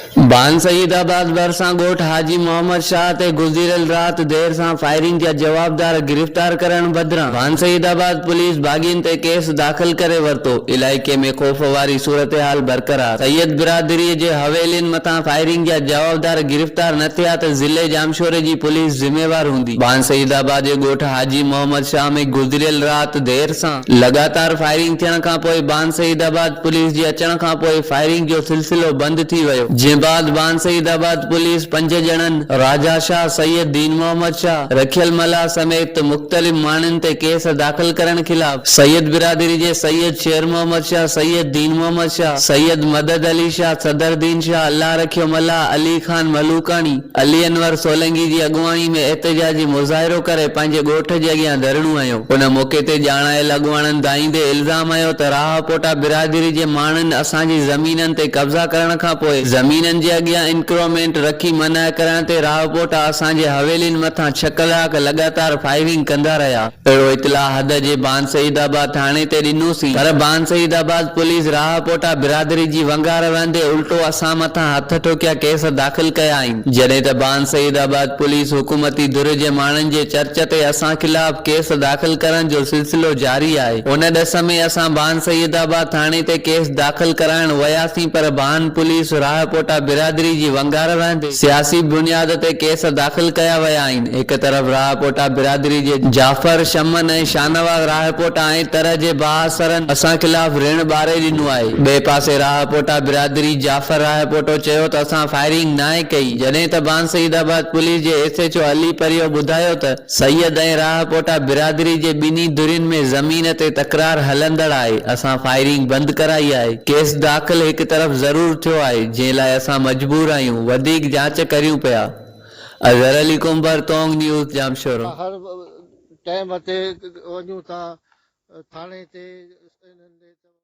बान सईदाबाद भरिसां ॻोठ हाजी मोहम्मद शाह ते गुज़िरियल रात देर सां फायरिंग जा जवाबदार गिरफ़्तार करण बदिरां बान सईदाबाद पुलिस बाग़ियुनि ते केस दाख़िल करे वरितो। इलाइक़े में ख़ौफ़ वारी सूरतहाल बरक़रार। सैयद बिरादरीअ जे हवेलियुनि मथां फायरिंग जा जवाबदार गिरफ़्तार न थिया त ज़िले जामशोरे जी पुलिस ज़िम्मेवार हूंदी। बान सईदाबाद जे ॻोठ हाजी मोहम्मद शाह में गुज़िरियल रात देर सां लगातार फायरिंग थियण खां पोइ बान सईदाबाद पुलिस जे अचण खां पोइ फायरिंग जो सिलसिलो बंदि थी वियो। जे बाद बान सईदाबाद पुलिस 5 ॼणनि राजा शाह, सैयद दीन मोहम्मद शाह, रखियल मला समेत मुख़्तलिफ़ माण्हुनि ते केस दाख़िल करण खिलाफ सैयद बिरादरी जे सैयद शेर मोहम्मद शाह, सैयद दीन मोहम्मद शाह, सैयद मदद अली शाह, सदरदीन शाह, अल्लाह रखियो मला, अली खान मलूकानी, अली अनवर सोलंकी जी अॻुवाणी में एहतजाजी मुज़ाहिरो करे पंहिंजे ॻोठ जे अॻियां धरणो हयो। उन मौक़े ते ॼाणायल अॻुवाणनि दाईंदे इल्ज़ाम हयो त राहपोटा बिरादरी जे माण्हुनि असांजी ज़मीननि ते कब्ज़ा करण खां पोइ ज़मीननि जे अॻियां इंक्रोमेंट रखी मना करण ते राहपोटा असांजे हवेलियुनि मथां 6 कलाक लगातार फायरिंग कंदा रहिया। अहिड़ो इतला हद जे बान सईदाबाद थाणे ते ॾिनोसीं, पर बान सईदाबाद पुलिस राहपोटा बिरादरी जी वंगार वंदे उल्टो असां मथां हथ ठोकिया केस दाख़िल कया आहिनि। जॾहिं त बान सईदाबाद पुलिस हुकूमती धुर जे माण्हुनि जे चर्च ते असां खिलाफ़ केस दाख़िल करण जो सिलसिलो जारी आहे। उन ॾस में असां बान सईदाबाद थाणे ते केस दाख़िल कराइण वियासीं, पर बान पुलिस राहपोटा बिरादरी जी वंगार वंदे सियासी बुनियाद ते केस दाख़िल कया विया आहिनि। हिक तरफ़ राहपोटा बिरादरी जे जाफर, शमन ऐं शाहनवाज़ राहपोटा ऐं तरह जे बाअसरनि असां खिलाफ़ ऋण ॿारे ॾिनो आहे। ॿिए पासे राहपोटा बिरादरी जाफर राहपोटो चयो त असां फायरिंग नाहे कई, जॾहिं त बान सईदाबाद पुलिस जे SHO अली परियो ॿुधायो त सैयद ऐं राहपोटा बिरादरी जे ॿिन्ही धुरियुनि में ज़मीन ते तकरार हलंदड़ आहे। असां फायरिंग बंदि कराई आहे। केस दाख़िल हिक तरफ़ ज़रूर थियो आहे, जंहिं लाइ असां मजबूर आहियूं वधीक जांच करियूं पिया। Azhar Ali comber, तोंग news, Jamshoro. हर टाइम ते वञूं था थाणे ते